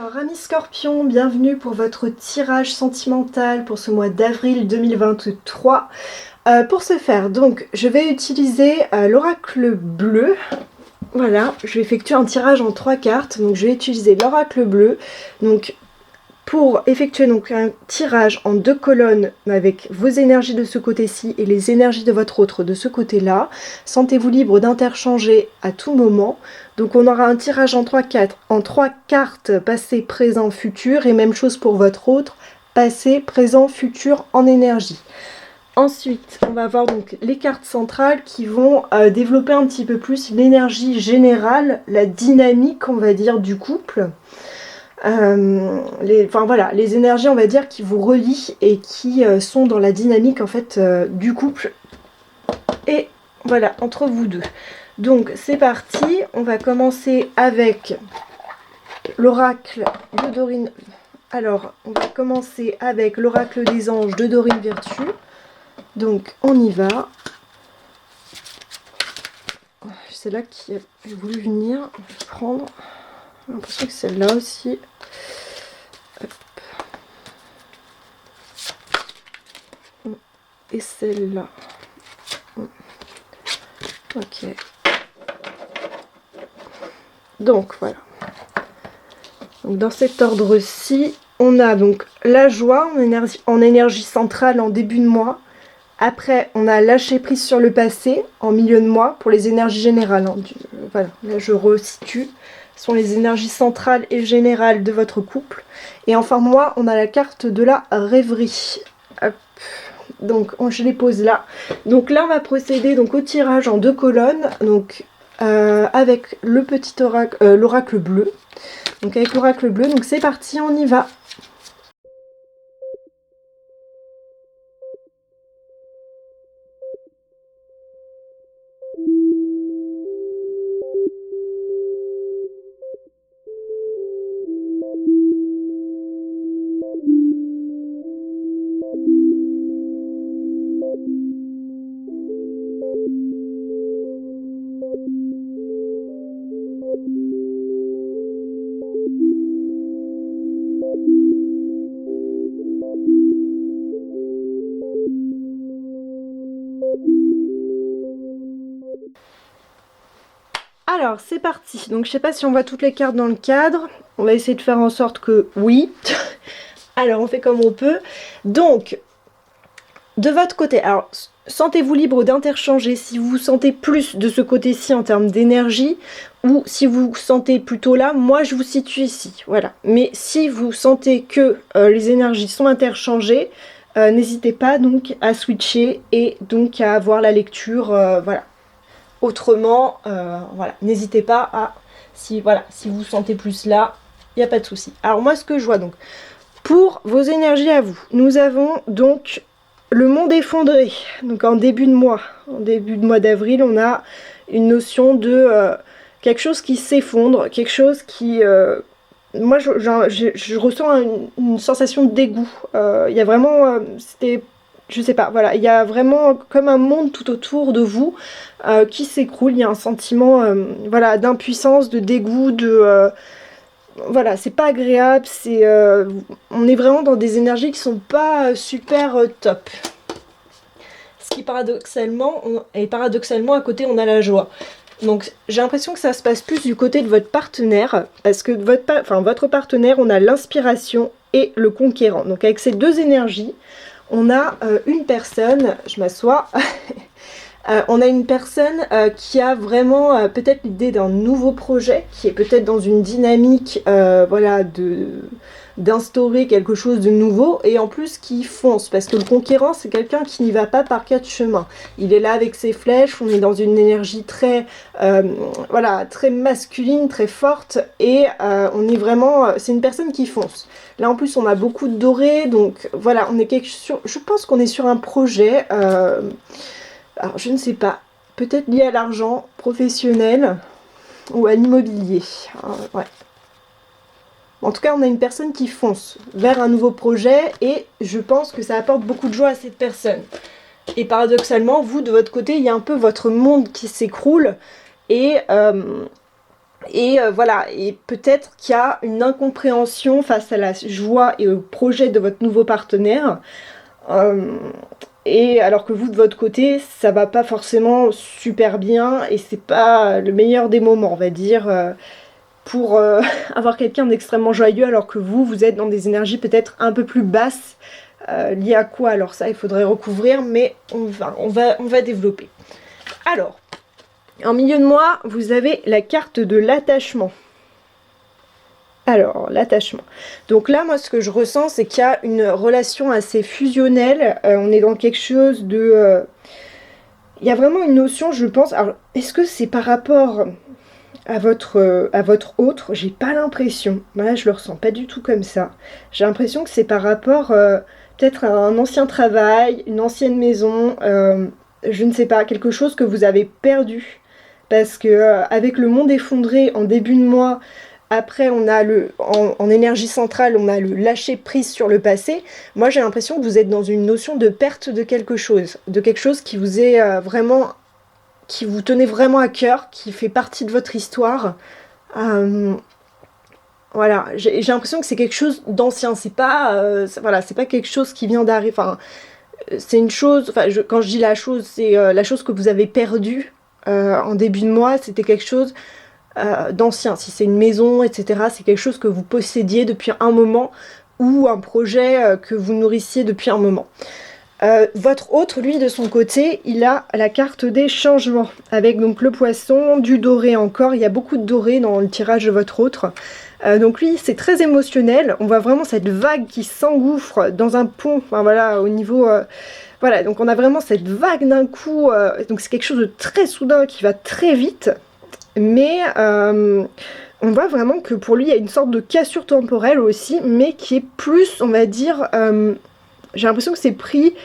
Alors, amis Scorpion, bienvenue pour votre tirage sentimental pour ce mois d'avril 2023. Pour ce faire, donc, je vais utiliser l'oracle bleu. Voilà, je vais effectuer un tirage en 3 cartes. Donc, je vais utiliser l'oracle bleu. Donc, pour effectuer donc un tirage en 2 colonnes avec vos énergies de ce côté-ci et les énergies de votre autre de ce côté-là, sentez-vous libre d'interchanger à tout moment. Donc on aura un tirage en 3 cartes passé, présent, futur, et même chose pour votre autre, passé, présent, futur en énergie. Ensuite, on va voir donc les cartes centrales qui vont développer un petit peu plus l'énergie générale, la dynamique, on va dire, du couple. Les énergies, on va dire, qui vous relient et qui sont dans la dynamique en fait du couple et voilà, entre vous deux. Donc c'est parti, on va commencer avec l'oracle de Dorine. Alors, on va commencer avec l'oracle des anges de Dorine Virtue. Donc on y va. C'est là qui a voulu venir. Je vais prendre. J'ai l'impression que celle-là aussi. Hop. Et celle-là. Ok. Donc voilà. Donc, dans cet ordre-ci, on a donc la joie en énergie centrale en début de mois. Après, on a lâcher prise sur le passé en milieu de mois pour les énergies générales. Voilà, là je resitue. Ce sont les énergies centrales et générales de votre couple. Et en fin de mois, on a la carte de la rêverie. Hop. Donc, je les pose là. Donc là, on va procéder donc au tirage en 2 colonnes. Donc, avec le petit oracle, l'oracle bleu. Donc, avec l'oracle bleu. Donc, c'est parti, on y va. Alors, c'est parti. Donc, je sais pas si on voit toutes les cartes dans le cadre. On va essayer de faire en sorte que oui. Alors, on fait comme on peut. Donc, de votre côté, alors, sentez-vous libre d'interchanger si vous vous sentez plus de ce côté-ci en termes d'énergie ou si vous vous sentez plutôt là. Moi, je vous situe ici. Voilà. Mais si vous sentez que les énergies sont interchangées, n'hésitez pas donc à switcher et donc à avoir la lecture. Voilà. Autrement, voilà, n'hésitez pas à, si vous vous sentez plus là, il n'y a pas de souci. Alors moi, ce que je vois donc, pour vos énergies à vous, nous avons donc le monde effondré. Donc en début de mois d'avril, on a une notion de quelque chose qui s'effondre, quelque chose qui... moi, je ressens une sensation de dégoût. Il y a vraiment... je sais pas, voilà, il y a vraiment comme un monde tout autour de vous qui s'écroule. Il y a un sentiment voilà, d'impuissance, de dégoût, voilà, c'est pas agréable, on est vraiment dans des énergies qui sont pas super top. Ce qui paradoxalement à côté on a la joie. Donc j'ai l'impression que ça se passe plus du côté de votre partenaire, parce que votre partenaire, on a l'inspiration et le conquérant. Donc avec ces deux énergies, on a une personne, je m'assois, on a une personne qui a vraiment peut-être l'idée d'un nouveau projet, qui est peut-être dans une dynamique voilà, d'instaurer quelque chose de nouveau, et en plus qui fonce, parce que le conquérant, c'est quelqu'un qui n'y va pas par 4 chemins. Il est là avec ses flèches, on est dans une énergie très, voilà, très masculine, très forte, et on est vraiment, c'est une personne qui fonce. Là en plus on a beaucoup de doré, donc voilà, je pense qu'on est sur un projet, alors je ne sais pas, peut-être lié à l'argent, professionnel, ou à l'immobilier, ouais. En tout cas, on a une personne qui fonce vers un nouveau projet et je pense que ça apporte beaucoup de joie à cette personne. Et paradoxalement, vous, de votre côté, il y a un peu votre monde qui s'écroule et Et voilà, et peut-être qu'il y a une incompréhension face à la joie et au projet de votre nouveau partenaire. Euh, et alors que vous, de votre côté, ça va pas forcément super bien et c'est pas le meilleur des moments, on va dire, pour avoir quelqu'un d'extrêmement joyeux alors que vous êtes dans des énergies peut-être un peu plus basses. Liées à quoi? Alors ça, il faudrait recouvrir, mais on va développer. Alors, en milieu de moi, vous avez la carte de l'attachement. Alors, l'attachement. Donc là, moi, ce que je ressens, c'est qu'il y a une relation assez fusionnelle. On est dans quelque chose de... Il y a vraiment une notion, je pense... Alors, est-ce que c'est par rapport à votre autre? J'ai pas l'impression. Là, je le ressens pas du tout comme ça. J'ai l'impression que c'est par rapport peut-être à un ancien travail, une ancienne maison, je ne sais pas, quelque chose que vous avez perdu. Parce que avec le monde effondré en début de mois, après on a en énergie centrale, on a le lâcher prise sur le passé. Moi j'ai l'impression que vous êtes dans une notion de perte de quelque chose qui vous est vraiment, qui vous tenait vraiment à cœur, qui fait partie de votre histoire. Euh, voilà, j'ai l'impression que c'est quelque chose d'ancien. Voilà, c'est pas quelque chose qui vient d'arriver. Enfin, c'est une chose. Enfin, quand je dis la chose, c'est la chose que vous avez perdue en début de mois. C'était quelque chose d'ancien. Si c'est une maison, etc., c'est quelque chose que vous possédiez depuis un moment ou un projet que vous nourrissiez depuis un moment. Votre autre, lui, de son côté, il a la carte des changements, avec donc le poisson, du doré encore. Il y a beaucoup de doré dans le tirage de votre autre. Donc lui, c'est très émotionnel. On voit vraiment cette vague qui s'engouffre dans un pont. Enfin voilà, au niveau... voilà, donc on a vraiment cette vague d'un coup. Donc c'est quelque chose de très soudain qui va très vite. Mais on voit vraiment que pour lui, il y a une sorte de cassure temporelle aussi, mais qui est plus, on va dire... j'ai l'impression que c'est pris,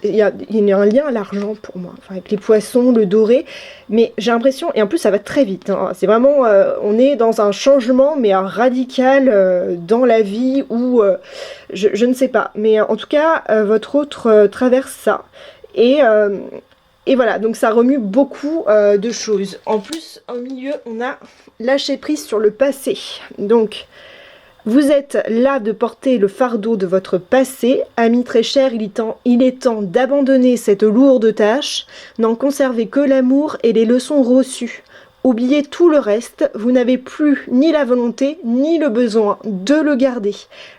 il y a un lien à l'argent pour moi, enfin, avec les poissons, le doré, mais j'ai l'impression, et en plus ça va très vite, hein, c'est vraiment, on est dans un changement, mais un radical dans la vie, où je ne sais pas, mais en tout cas, votre autre traverse ça, et, euh, et voilà, donc ça remue beaucoup de choses. En plus, au milieu, on a lâché prise sur le passé, donc... Vous êtes là de porter le fardeau de votre passé. Ami très cher, il est temps d'abandonner cette lourde tâche, n'en conserver que l'amour et les leçons reçues. Oubliez tout le reste, vous n'avez plus ni la volonté ni le besoin de le garder.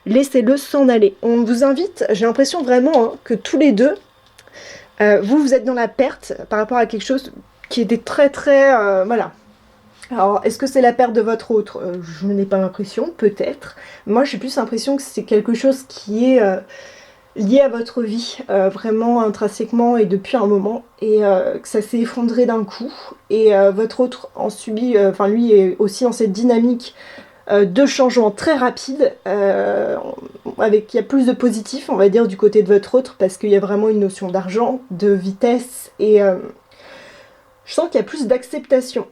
Laissez-le s'en aller. On vous invite, j'ai l'impression vraiment que tous les deux, vous êtes dans la perte par rapport à quelque chose qui était très très... voilà. Alors, est-ce que c'est la perte de votre autre? Je n'ai pas l'impression, peut-être. Moi, j'ai plus l'impression que c'est quelque chose qui est lié à votre vie, vraiment intrinsèquement et depuis un moment, et que ça s'est effondré d'un coup. Et votre autre en subit, enfin lui est aussi dans cette dynamique de changement très rapide, avec il y a plus de positif, on va dire, du côté de votre autre, parce qu'il y a vraiment une notion d'argent, de vitesse, et je sens qu'il y a plus d'acceptation.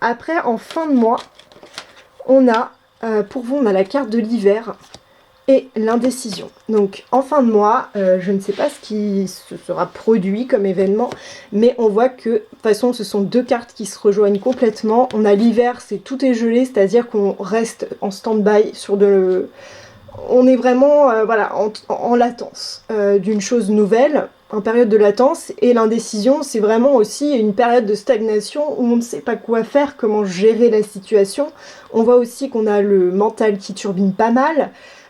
Après, en fin de mois, on a, pour vous, on a la carte de l'hiver et l'indécision. Donc, en fin de mois, je ne sais pas ce qui se sera produit comme événement, mais on voit que, de toute façon, ce sont deux cartes qui se rejoignent complètement. On a l'hiver, c'est tout est gelé, c'est-à-dire qu'on reste en stand-by sur de... On est vraiment voilà, en latence d'une chose nouvelle, en période de latence, et l'indécision, c'est vraiment aussi une période de stagnation où on ne sait pas quoi faire, comment gérer la situation. On voit aussi qu'on a le mental qui turbine pas mal,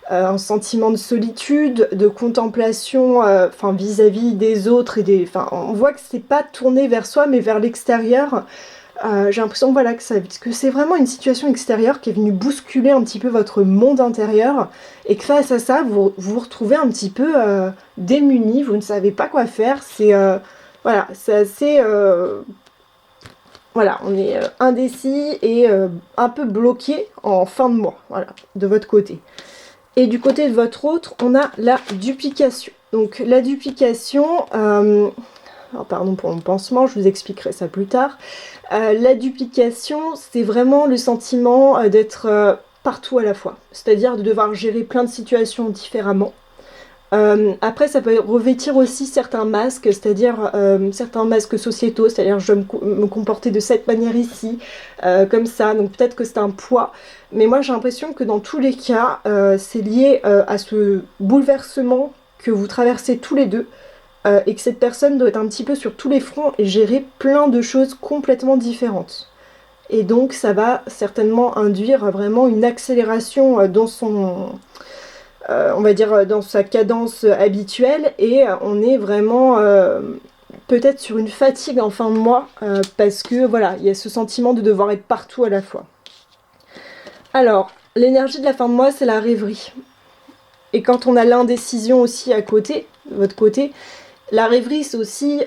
un sentiment de solitude, de contemplation vis-à-vis des autres, on voit que c'est pas tourné vers soi, mais vers l'extérieur. J'ai l'impression voilà, que c'est vraiment une situation extérieure qui est venue bousculer un petit peu votre monde intérieur et que face à ça, vous vous retrouvez un petit peu démuni, vous ne savez pas quoi faire. Voilà, c'est assez... voilà, on est indécis et un peu bloqué en fin de mois, voilà, de votre côté. Et du côté de votre autre, on a la duplication. Donc la duplication... alors pardon pour mon pansement, je vous expliquerai ça plus tard. La duplication, c'est vraiment le sentiment d'être partout à la fois. C'est-à-dire de devoir gérer plein de situations différemment. Après, ça peut revêtir aussi certains masques, c'est-à-dire certains masques sociétaux, c'est-à-dire je dois me comporter de cette manière ici, comme ça, donc peut-être que c'est un poids. Mais moi, j'ai l'impression que dans tous les cas, c'est lié à ce bouleversement que vous traversez tous les deux, et que cette personne doit être un petit peu sur tous les fronts et gérer plein de choses complètement différentes. Et donc, ça va certainement induire vraiment une accélération dans son on va dire dans sa cadence habituelle, et on est vraiment peut-être sur une fatigue en fin de mois parce que voilà, il y a ce sentiment de devoir être partout à la fois. Alors, l'énergie de la fin de mois, c'est la rêverie. Et quand on a l'indécision aussi à côté, de votre côté, la rêverie, c'est aussi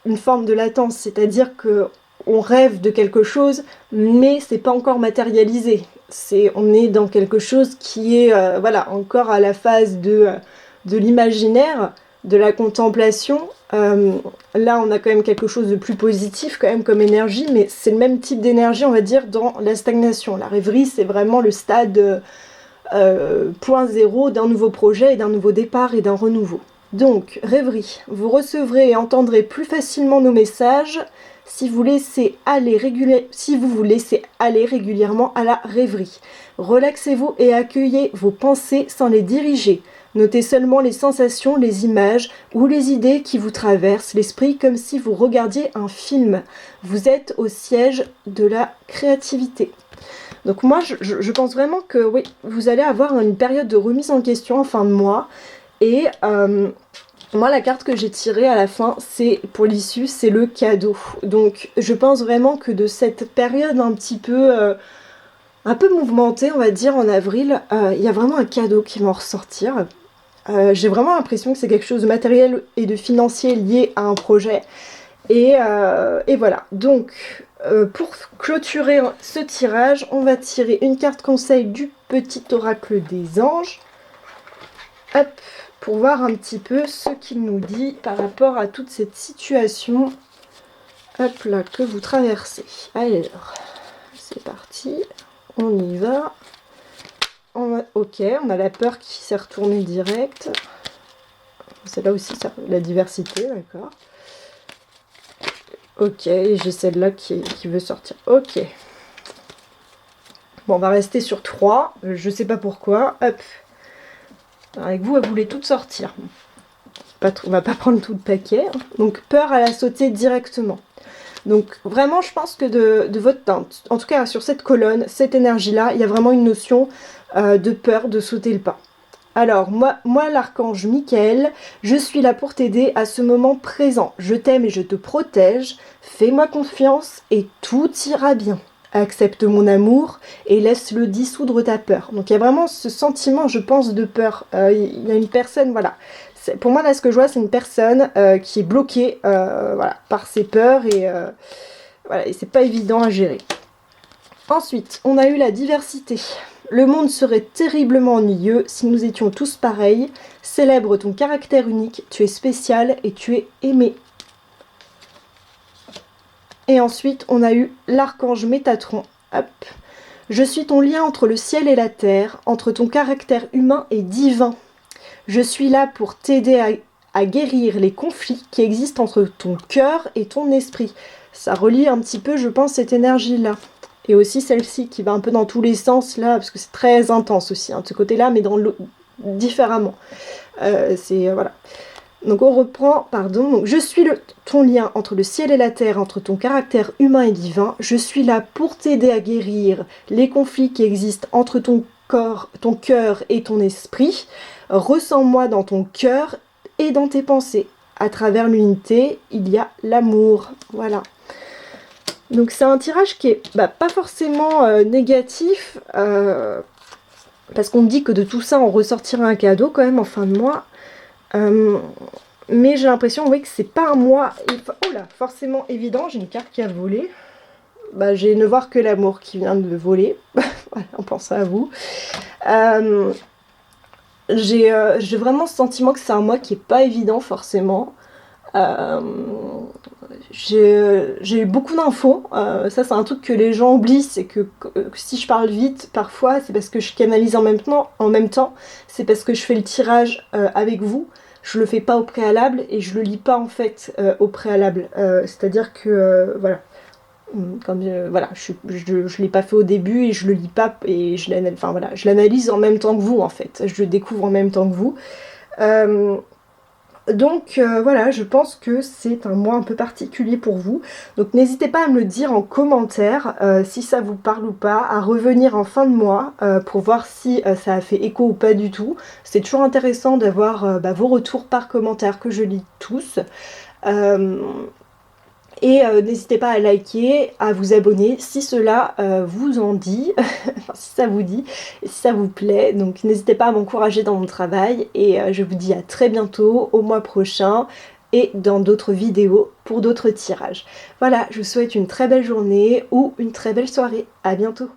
une forme de latence, c'est-à-dire que on rêve de quelque chose, mais c'est pas encore matérialisé. On est dans quelque chose qui est voilà, encore à la phase de l'imaginaire, de la contemplation. Là, on a quand même quelque chose de plus positif quand même comme énergie, mais c'est le même type d'énergie, on va dire, dans la stagnation. La rêverie, c'est vraiment le stade point zéro d'un nouveau projet, et d'un nouveau départ et d'un renouveau. Donc, rêverie, vous recevrez et entendrez plus facilement nos messages si vous vous laissez aller régulièrement à la rêverie. Relaxez-vous et accueillez vos pensées sans les diriger. Notez seulement les sensations, les images ou les idées qui vous traversent l'esprit comme si vous regardiez un film. Vous êtes au siège de la créativité. Donc moi, je pense vraiment que oui, vous allez avoir une période de remise en question en fin de mois. Et moi, la carte que j'ai tirée à la fin, c'est pour l'issue, c'est le cadeau. Donc je pense vraiment que de cette période un peu mouvementée, on va dire, en avril, il y a vraiment un cadeau qui va en ressortir. J'ai vraiment l'impression que c'est quelque chose de matériel et de financier lié à un projet. Et voilà. Donc, pour clôturer ce tirage, on va tirer une carte conseil du petit oracle des anges. Hop, pour voir un petit peu ce qu'il nous dit par rapport à toute cette situation. Hop là, que vous traversez. Alors, c'est parti. On y va. Ok, on a la peur qui s'est retournée direct. C'est là aussi ça, la diversité, d'accord. Ok, j'ai celle-là qui veut sortir. Ok. Bon, on va rester sur 3. Je sais pas pourquoi. Hop. Avec vous, elle voulait toutes sortir. On va pas prendre tout le paquet. Donc, peur à la sauter directement. Donc, vraiment, je pense que de votre teinte, en tout cas sur cette colonne, cette énergie-là, il y a vraiment une notion de peur de sauter le pas. Alors, moi l'archange Michael, je suis là pour t'aider à ce moment présent. Je t'aime et je te protège. Fais-moi confiance et tout ira bien. Accepte mon amour et laisse-le dissoudre ta peur. Donc, il y a vraiment ce sentiment, je pense, de peur. Il y a une personne, voilà. Pour moi, là, ce que je vois, c'est une personne qui est bloquée voilà, par ses peurs et voilà, et c'est pas évident à gérer. Ensuite, on a eu la diversité. Le monde serait terriblement ennuyeux si nous étions tous pareils. Célèbre ton caractère unique, tu es spécial et tu es aimé. Et ensuite, on a eu l'archange Métatron. Hop. Je suis ton lien entre le ciel et la terre, entre ton caractère humain et divin. Je suis là pour t'aider à guérir les conflits qui existent entre ton cœur et ton esprit. Ça relie un petit peu, je pense, cette énergie-là. Et aussi celle-ci qui va un peu dans tous les sens là, parce que c'est très intense aussi, hein, de ce côté-là, mais différemment. Voilà. Donc on reprend, pardon. Donc, je suis ton lien entre le ciel et la terre, entre ton caractère humain et divin. Je suis là pour t'aider à guérir les conflits qui existent entre ton corps, ton cœur et ton esprit. Ressens-moi dans ton cœur et dans tes pensées. À travers l'unité, il y a l'amour. Voilà. Donc c'est un tirage qui est pas forcément négatif, parce qu'on me dit que de tout ça on ressortira un cadeau quand même en fin de mois. Mais j'ai l'impression oui, que c'est pas un mois forcément évident. J'ai une carte qui a volé. J'ai ne voir que l'amour qui vient de voler. Voilà, on pense à vous. J'ai vraiment ce sentiment que c'est un mois qui est pas évident forcément. Euh, j'ai eu beaucoup d'infos, ça c'est un truc que les gens oublient, c'est que si je parle vite parfois c'est parce que je canalise en même temps, c'est parce que je fais le tirage avec vous, je le fais pas au préalable et je le lis pas en fait au préalable, c'est à dire que voilà, comme voilà, je l'ai pas fait au début et je le lis pas et enfin, voilà, je l'analyse en même temps que vous en fait, je le découvre en même temps que vous. Euh, donc voilà, je pense que c'est un mois un peu particulier pour vous. Donc n'hésitez pas à me le dire en commentaire si ça vous parle ou pas, à revenir en fin de mois pour voir si ça a fait écho ou pas du tout. C'est toujours intéressant d'avoir vos retours par commentaire que je lis tous. Euh, et n'hésitez pas à liker, à vous abonner si cela vous en dit, enfin, si ça vous dit, et si ça vous plaît. Donc n'hésitez pas à m'encourager dans mon travail et je vous dis à très bientôt, au mois prochain et dans d'autres vidéos pour d'autres tirages. Voilà, je vous souhaite une très belle journée ou une très belle soirée. À bientôt.